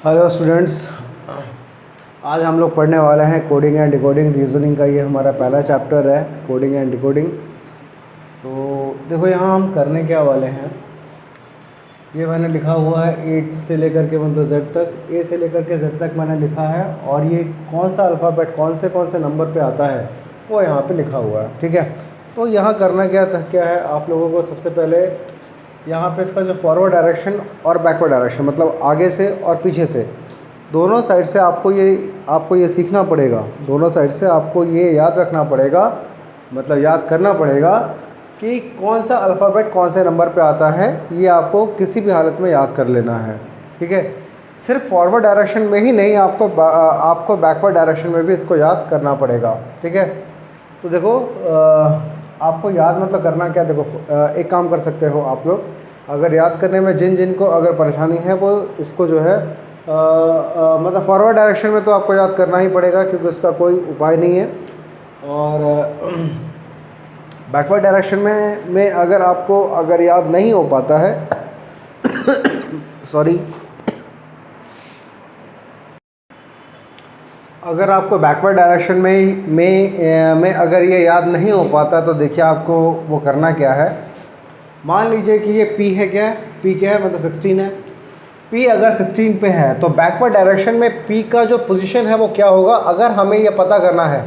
Hello students, आज हम लोग पढ़ने वाले हैं कोडिंग एंड डिकोडिंग रीजनिंग का। ये हमारा पहला चैप्टर है, कोडिंग एंड डिकोडिंग। तो देखो यहाँ हम करने क्या वाले हैं, ये मैंने लिखा हुआ है 8 से लेकर के मतलब Z तक, A से लेकर के Z तक मैंने लिखा है। और ये कौन सा अल्फ़ाबेट कौन से नंबर पे आता है वो यहाँ पे लिखा हुआ है, ठीक है। तो यहाँ करना क्या है आप लोगों को, सबसे पहले यहाँ पे इसका जो फॉरवर्ड डायरेक्शन और बैकवर्ड डायरेक्शन, मतलब आगे से और पीछे से, दोनों साइड से आपको ये सीखना पड़ेगा। दोनों साइड से आपको ये याद रखना पड़ेगा, मतलब याद करना पड़ेगा कि कौन सा अल्फ़ाबेट कौन से नंबर पे आता है। ये आपको किसी भी हालत में याद कर लेना है, ठीक है। सिर्फ फॉरवर्ड डायरेक्शन में ही नहीं, आपको बैकवर्ड डायरेक्शन में भी इसको याद करना पड़ेगा, ठीक है। तो देखो आपको याद मतलब करना क्या, देखो एक काम कर सकते हो आप लोग, अगर याद करने में जिन को अगर परेशानी है वो इसको जो है मतलब फॉरवर्ड डायरेक्शन में तो आपको याद करना ही पड़ेगा क्योंकि उसका कोई उपाय नहीं है। और बैकवर्ड डायरेक्शन में अगर याद नहीं हो पाता है सॉरी, अगर आपको बैकवर्ड डायरेक्शन में अगर ये याद नहीं हो पाता तो देखिए आपको वो करना क्या है। मान लीजिए कि ये P है, क्या है P, क्या है मतलब 16 है। P अगर 16 पे है तो बैकवर्ड डायरेक्शन में P का जो पोजीशन है वो क्या होगा, अगर हमें ये पता करना है।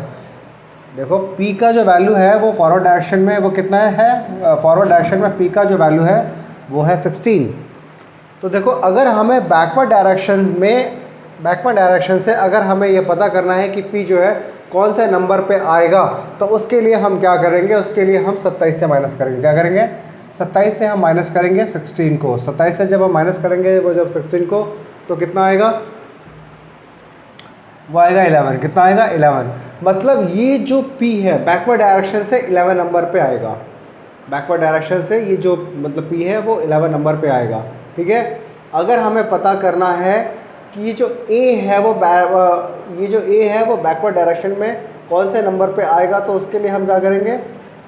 देखो P का जो वैल्यू है वो फॉरवर्ड डायरेक्शन में वो कितना है, फॉरवर्ड डायरेक्शन में P का जो वैल्यू है वो है 16। तो देखो अगर हमें बैकवर्ड डायरेक्शन से अगर हमें ये पता करना है कि P जो है कौन से नंबर पे आएगा, तो उसके लिए हम क्या करेंगे, उसके लिए हम 27 से माइनस करेंगे। क्या करेंगे, 27 से हम माइनस करेंगे 16 को। 27 से जब हम माइनस करेंगे वो जब 16 को, तो कितना आएगा, वो आएगा 11। कितना आएगा, 11। मतलब ये जो P है बैकवर्ड डायरेक्शन से 11 नंबर पे आएगा। बैकवर्ड डायरेक्शन से ये जो मतलब P है वो 11 नंबर पे आएगा, ठीक है। अगर हमें पता करना है कि ये जो A है वो बैकवर्ड डायरेक्शन में कौन से नंबर पे आएगा, तो उसके लिए हम क्या करेंगे,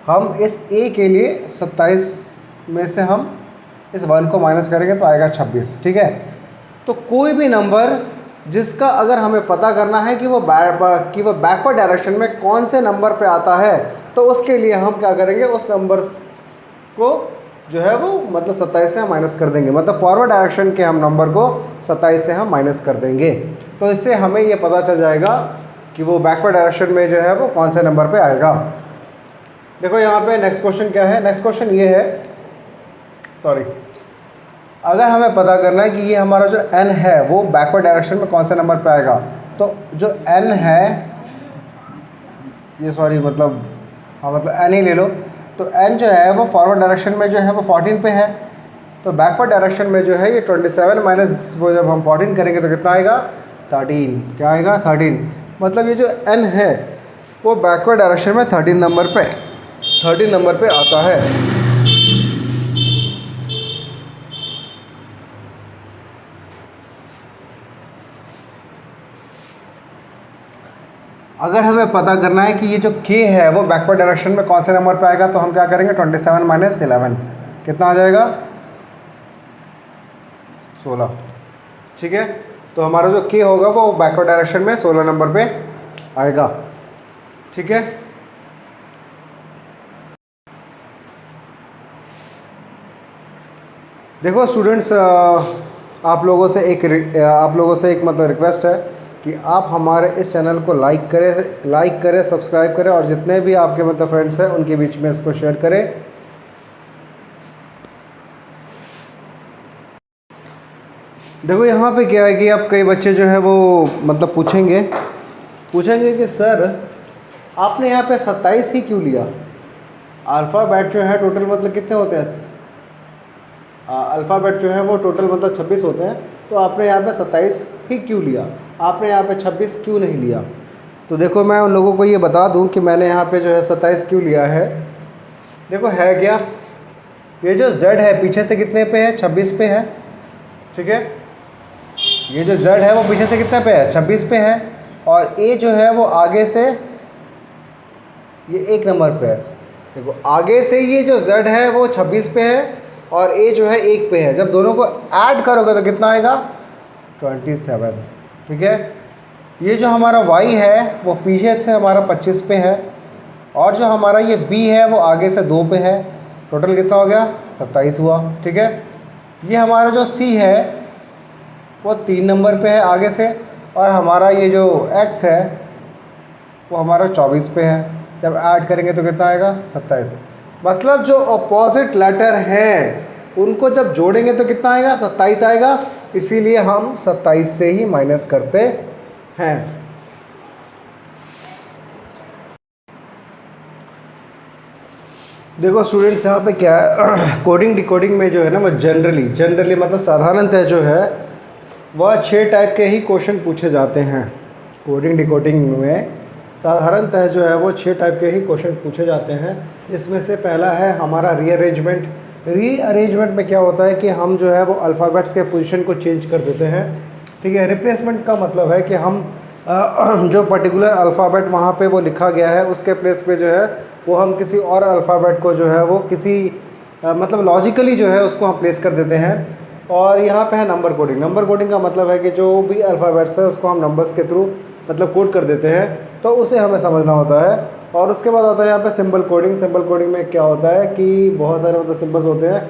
हम इस A के लिए 27 में से हम इस 1 को माइनस करेंगे तो आएगा 26, ठीक है। तो कोई भी नंबर जिसका अगर हमें पता करना है कि वो बैकवर्ड डायरेक्शन में कौन से नंबर पे आता है, तो उसके लिए हम क्या करेंगे, उस नंबर को जो है वो मतलब 27 से हम माइनस कर देंगे। मतलब फॉरवर्ड डायरेक्शन के हम नंबर को 27 से हम माइनस कर देंगे। तो इससे हमें ये पता चल जाएगा कि वो बैकवर्ड डायरेक्शन में जो है वो कौन से नंबर पे आएगा। देखो यहाँ पे नेक्स्ट क्वेश्चन क्या है, नेक्स्ट क्वेश्चन ये है, सॉरी, अगर हमें पता करना है कि ये हमारा जो n है वो बैकवर्ड डायरेक्शन में कौन से नंबर पे आएगा, तो जो n है ये मतलब n ही ले लो। तो n जो है वो फॉरवर्ड डायरेक्शन में जो है वो 14 पे है, तो बैकवर्ड डायरेक्शन में जो है ये 27 माइनस वो जब हम 14 करेंगे तो कितना आएगा, 13। क्या आएगा, 13। मतलब ये जो n है वो बैकवर्ड डायरेक्शन में 13 नंबर पे आता है। अगर हमें पता करना है कि ये जो K है वो बैकवर्ड डायरेक्शन में कौन से नंबर पे आएगा, तो हम क्या करेंगे, 27 माइनस 11 कितना आ जाएगा, 16, ठीक है। तो हमारा जो K होगा वो बैकवर्ड डायरेक्शन में 16 नंबर पे आएगा, ठीक है। देखो स्टूडेंट्स, आप लोगों से एक मतलब रिक्वेस्ट है कि आप हमारे इस चैनल को लाइक करें, सब्सक्राइब करें, और जितने भी आपके मतलब फ्रेंड्स हैं उनके बीच में इसको शेयर करें। देखो यहाँ पे क्या है कि अब कई बच्चे जो है वो मतलब पूछेंगे कि सर आपने यहाँ पे 27 ही क्यों लिया, अल्फ़ाबेट जो है टोटल मतलब कितने होते हैं, अल्फ़ाबेट जो है वो टोटल मतलब 26 होते हैं, तो आपने यहाँ पे 27 ही क्यों लिया, आपने यहाँ पे 26 क्यों नहीं लिया। तो देखो मैं उन लोगों को ये बता दूं कि मैंने यहाँ पे जो है 27 क्यों लिया है। देखो है क्या, ये जो Z है पीछे से कितने पे है, 26 पे है, ठीक है। ये जो Z है वो पीछे से कितने पे है, 26 पे है, और A जो है वो आगे से ये 1 नंबर पे है। देखो आगे से ये जो Z है वो 26 पे है और A जो है 1 पे है। जब दोनों को ऐड करोगे तो कितना आएगा, 27, ठीक है। ये जो हमारा y है वो पीछे से हमारा 25 पे है, और जो हमारा ये b है वो आगे से 2 पे है। टोटल कितना हो गया? 27 हुआ, ठीक है। ये हमारा जो c है वो 3 नंबर पे है आगे से, और हमारा ये जो x है वो हमारा 24 पे है। जब ऐड करेंगे तो कितना आएगा? 27। मतलब जो अपोजिट लेटर हैं उनको जब जोड़ेंगे तो कितना आएगा? 27 आएगा। इसीलिए हम 27 से ही माइनस करते हैं। देखो स्टूडेंट्स, यहाँ पे क्या है, कोडिंग डिकोडिंग में जो है ना वो जनरली मतलब साधारणतः जो है वह 6 टाइप के ही क्वेश्चन पूछे जाते हैं। कोडिंग डिकोडिंग में साधारणतः जो है वो 6 टाइप के ही क्वेश्चन पूछे जाते हैं। इसमें से पहला है हमारा रीअरेंजमेंट। रीअरेंजमेंट में क्या होता है कि हम जो है वो अल्फ़ाबेट्स के पोजीशन को चेंज कर देते हैं, ठीक है। रिप्लेसमेंट का मतलब है कि हम जो पर्टिकुलर अल्फ़ाबेट वहाँ पे वो लिखा गया है उसके प्लेस पे जो है वो हम किसी और अल्फ़ाबेट को जो है वो किसी मतलब लॉजिकली जो है उसको हम प्लेस कर देते हैं। और यहाँ पे है नंबर कोडिंग। नंबर कोडिंग का मतलब है कि जो भी अल्फ़ाबेट्स है उसको हम नंबर्स के थ्रू मतलब कोड कर देते हैं, तो उसे हमें समझना होता है। और उसके बाद आता है यहाँ पे सिंबल कोडिंग। सिंबल कोडिंग में क्या होता है कि बहुत सारे मतलब सिंबल्स होते हैं,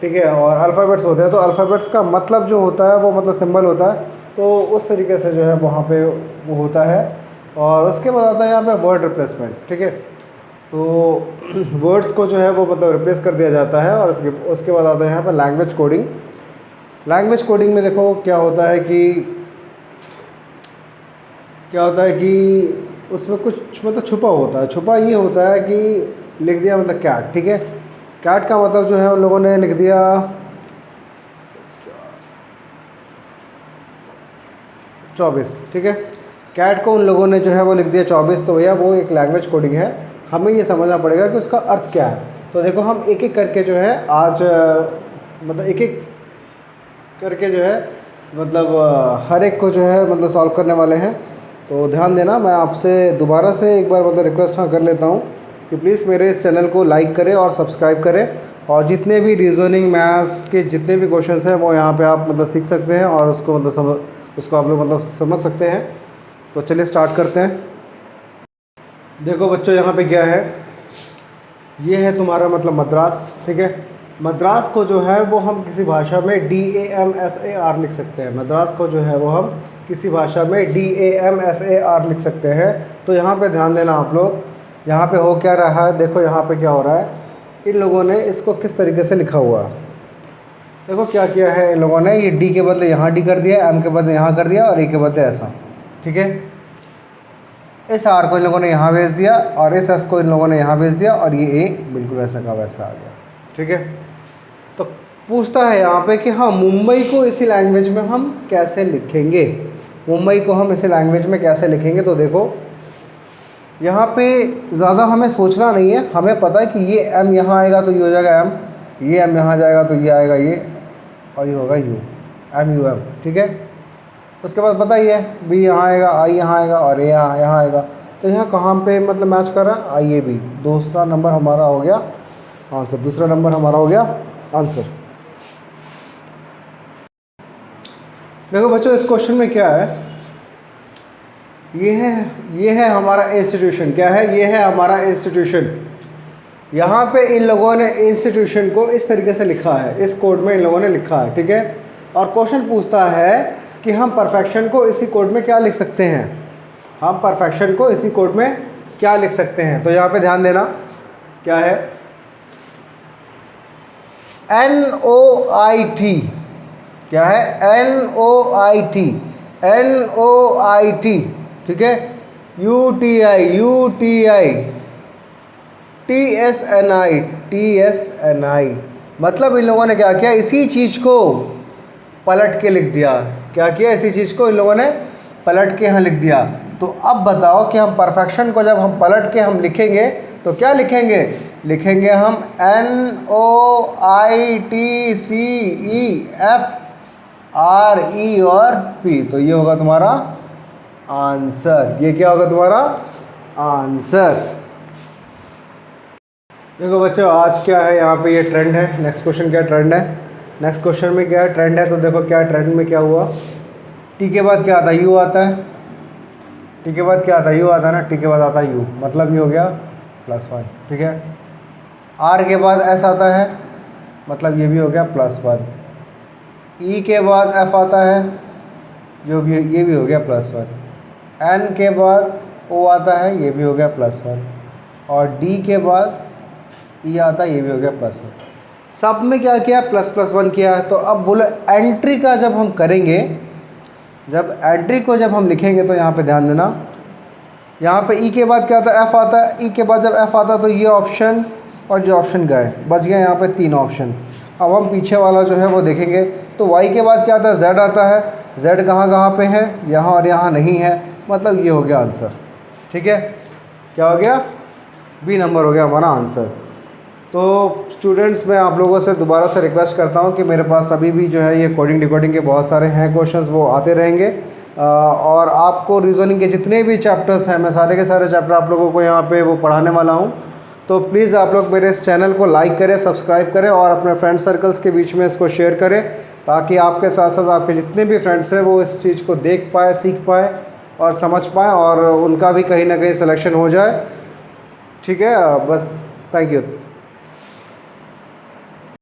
ठीक है, और अल्फ़ाबेट्स होते हैं। तो अल्फ़ाबेट्स का मतलब जो होता है वो मतलब सिंबल होता है, तो उस तरीके से जो है वहाँ पे वो होता है। और उसके बाद आता है यहाँ पे वर्ड रिप्लेसमेंट, ठीक है। तो वर्ड्स को जो है वो मतलब रिप्लेस कर दिया जाता है। और उसके बाद आता है यहाँ पर लैंग्वेज कोडिंग। लैंग्वेज कोडिंग में देखो क्या होता है कि उसमें कुछ मतलब छुपा होता है। छुपा ये होता है कि लिख दिया मतलब कैट, ठीक है। कैट का मतलब जो है उन लोगों ने लिख दिया 24, ठीक है। कैट को उन लोगों ने जो है वो लिख दिया 24, तो भैया वो एक लैंग्वेज कोडिंग है। हमें ये समझना पड़ेगा कि उसका अर्थ क्या है। तो देखो हम एक एक करके जो है आज मतलब एक एक करके जो है मतलब हर एक को जो है मतलब सॉल्व करने वाले हैं। तो ध्यान देना, मैं आपसे दोबारा से एक बार मतलब रिक्वेस्ट कर लेता हूँ कि प्लीज़ मेरे इस चैनल को लाइक करें और सब्सक्राइब करें, और जितने भी रीज़निंग मैथ्स के जितने भी क्वेश्चंस हैं वो यहाँ पे आप मतलब सीख सकते हैं और उसको मतलब उसको आप लोग मतलब समझ सकते हैं। तो चलिए स्टार्ट करते हैं। देखो बच्चों, यहाँ पे क्या है, ये है तुम्हारा मतलब मद्रास, ठीक है। मद्रास को जो है वो हम किसी भाषा में DAMSAR लिख सकते हैं। मद्रास को जो है वो हम किसी भाषा में DAMSAR लिख सकते हैं। तो यहाँ पे ध्यान देना आप लोग, यहाँ पे हो क्या रहा है, देखो यहाँ पे क्या हो रहा है। इन लोगों ने इसको किस तरीके से लिखा हुआ है, देखो क्या किया है इन लोगों ने। ये D के बदले यहाँ D कर दिया, M के बदले यहाँ कर दिया, और A के बदले ऐसा, ठीक है। इस R को इन लोगों ने यहाँ भेज दिया, और इस S को इन लोगों ने यहाँ भेज दिया, और ये A बिल्कुल ऐसा का वैसा आ गया, ठीक है। तो पूछता है यहाँ पे कि हाँ, मुंबई को इसी लैंग्वेज में हम कैसे लिखेंगे। मुंबई को हम इसी लैंग्वेज में कैसे लिखेंगे। तो देखो यहाँ पे ज़्यादा हमें सोचना नहीं है, हमें पता है कि ये M यहाँ आएगा तो ये हो जाएगा M, ये M यहाँ जाएगा तो ये आएगा ये, और ये होगा U, MUM, ठीक है। उसके बाद पता ही है B यहाँ आएगा, I यहाँ आएगा, और A यहाँ आएगा। तो यहाँ कहाँ पे मतलब मैच कर रहा है, IAB। दूसरा नंबर हमारा हो गया आंसर, दूसरा नंबर हमारा हो गया आंसर। देखो बच्चों, इस क्वेश्चन में क्या है, ये है हमारा इंस्टीट्यूशन। क्या है, ये है हमारा इंस्टीट्यूशन। यहाँ पे इन लोगों ने इंस्टीट्यूशन को इस तरीके से लिखा है, इस कोड में इन लोगों ने लिखा है, ठीक है। और क्वेश्चन पूछता है कि हम परफेक्शन को इसी कोड में क्या लिख सकते हैं, हम परफेक्शन को इसी कोड में क्या लिख सकते हैं। तो यहाँ पे ध्यान देना, क्या है, NOIT, क्या है, NOIT, ठीक है। UTI, TSNI। मतलब इन लोगों ने क्या किया, इसी चीज़ को पलट के लिख दिया। क्या किया, इसी चीज़ को इन लोगों ने पलट के यहाँ लिख दिया। तो अब बताओ कि हम परफेक्शन को जब हम पलट के हम लिखेंगे तो क्या लिखेंगे, लिखेंगे हम NOITCEFRE और P। तो ये होगा तुम्हारा आंसर, ये क्या होगा तुम्हारा आंसर। देखो बच्चों, आज क्या है, यहाँ पे ये ट्रेंड है। नेक्स्ट क्वेश्चन क्या ट्रेंड है, नेक्स्ट क्वेश्चन में क्या ट्रेंड है। तो देखो क्या ट्रेंड में क्या हुआ, टी के बाद क्या आता है, यू आता है। टी के बाद क्या आता है, यू आता है ना, टी के बाद आता है यू, मतलब ये हो गया +1, ठीक है। आर के बाद एस आता है, मतलब ये भी हो गया +1। ई के बाद एफ आता है, जो भी ये भी हो गया +1। एन के बाद ओ आता है, ये भी हो गया +1। और डी के बाद ई आता है, ये भी हो गया +1। सब में क्या किया, ++1 किया है। तो अब बोलो एंट्री का जब हम करेंगे, जब एंट्री को जब हम लिखेंगे तो यहाँ पे ध्यान देना, यहाँ पे ई के बाद क्या आता है, एफ आता है। ई के बाद जब एफ आता है तो ये ऑप्शन और ये ऑप्शन गए, बच गए यहाँ पे 3 ऑप्शन। अब हम पीछे वाला जो है वो देखेंगे। तो वाई के बाद क्या आता है, जेड आता है। जेड कहाँ कहाँ पे है, यहाँ और यहाँ नहीं है, मतलब ये हो गया आंसर, ठीक है। क्या हो गया, बी नंबर हो गया हमारा आंसर। तो स्टूडेंट्स, मैं आप लोगों से दोबारा से रिक्वेस्ट करता हूँ कि मेरे पास अभी भी जो है ये कोडिंग डिकोडिंग के बहुत सारे हैं क्वेश्चंस, वो आते रहेंगे। और आपको रीजनिंग के जितने भी चैप्टर्स हैं, मैं सारे के सारे चैप्टर आप लोगों को यहाँ पे वो पढ़ाने वाला हूँ। तो प्लीज़ आप लोग मेरे इस चैनल को लाइक करें, सब्सक्राइब करें और अपने फ्रेंड सर्कल्स के बीच में इसको शेयर करें, ताकि आपके साथ साथ आपके जितने भी फ्रेंड्स हैं वो इस चीज़ को देख पाए, सीख पाए और समझ पाएँ, और उनका भी कहीं ना कहीं सिलेक्शन हो जाए, ठीक है। बस, थैंक यू।